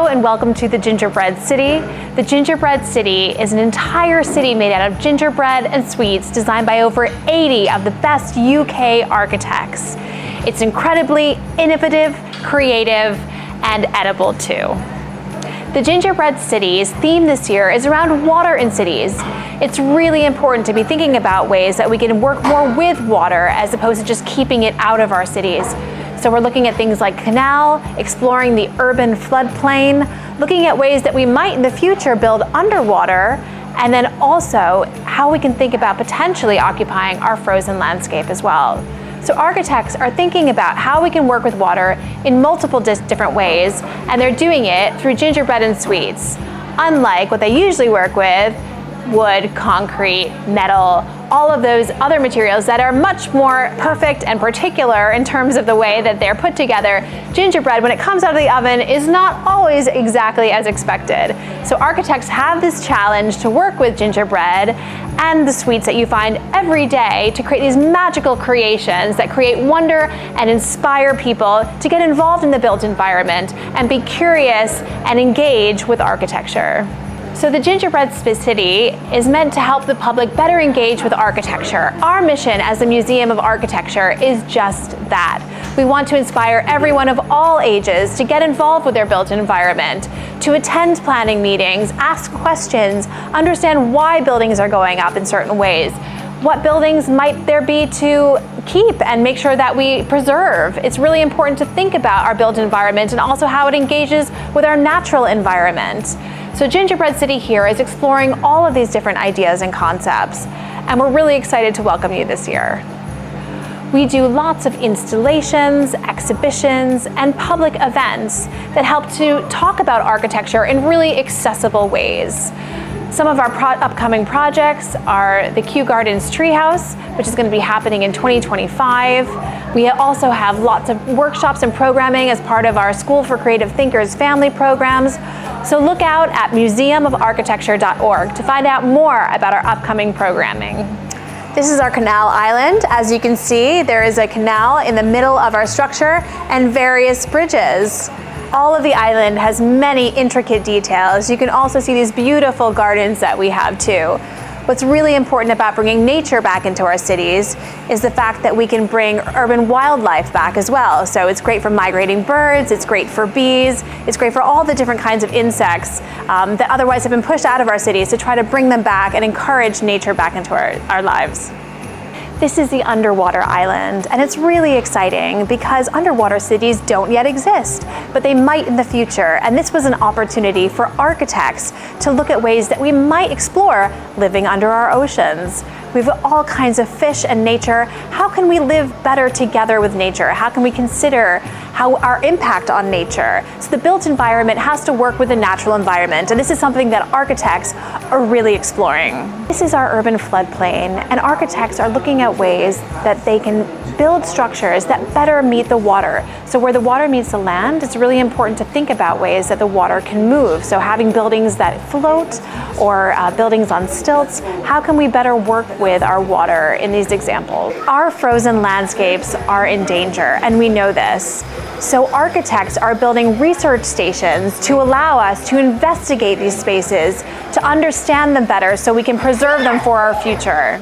and welcome to the Gingerbread City. The Gingerbread City is an entire city made out of gingerbread and sweets designed by over 80 of the best UK architects. It's incredibly innovative, creative, and edible too. The Gingerbread City's theme this year is around water in cities. It's really important to be thinking about ways that we can work more with water as opposed to just keeping it out of our cities. So we're looking at things like canal, exploring the urban floodplain, looking at ways that we might in the future build underwater, and then also how we can think about potentially occupying our frozen landscape as well. So architects are thinking about how we can work with water in multiple different ways, and they're doing it through gingerbread and sweets. Unlike what they usually work with, wood, concrete, metal, all of those other materials that are much more perfect and particular in terms of the way that they're put together, gingerbread, when it comes out of the oven, is not always exactly as expected. So architects have this challenge to work with gingerbread and the sweets that you find every day to create these magical creations that create wonder and inspire people to get involved in the built environment and be curious and engage with architecture. So the Gingerbread City is meant to help the public better engage with architecture. Our mission as a Museum of Architecture is just that. We want to inspire everyone of all ages to get involved with their built environment, to attend planning meetings, ask questions, understand why buildings are going up in certain ways. What buildings might there be to keep and make sure that we preserve? It's really important to think about our built environment and also how it engages with our natural environment. So Gingerbread City here is exploring all of these different ideas and concepts, and we're really excited to welcome you this year. We do lots of installations, exhibitions, and public events that help to talk about architecture in really accessible ways. Some of our upcoming projects are the Kew Gardens Treehouse, which is going to be happening in 2025. We also have lots of workshops and programming as part of our School for Creative Thinkers family programs. So look out at museumofarchitecture.org to find out more about our upcoming programming. This is our Canal Island. As you can see, there is a canal in the middle of our structure and various bridges. All of the island has many intricate details. You can also see these beautiful gardens that we have too. What's really important about bringing nature back into our cities is the fact that we can bring urban wildlife back as well. So it's great for migrating birds, it's great for bees, it's great for all the different kinds of insects that otherwise have been pushed out of our cities, to try to bring them back and encourage nature back into our lives. This is the underwater island, and it's really exciting because underwater cities don't yet exist, but they might in the future. And this was an opportunity for architects to look at ways that we might explore living under our oceans. We have all kinds of fish and nature. How can we live better together with nature? How can we consider how our impact on nature? So the built environment has to work with the natural environment, and this is something that architects are really exploring. This is our urban floodplain, and architects are looking at ways that they can build structures that better meet the water. So where the water meets the land, it's really important to think about ways that the water can move. So having buildings that float or buildings on stilts, how can we better work with our water in these examples? Our frozen landscapes are in danger, and we know this. So architects are building research stations to allow us to investigate these spaces, to understand them better so we can preserve them for our future.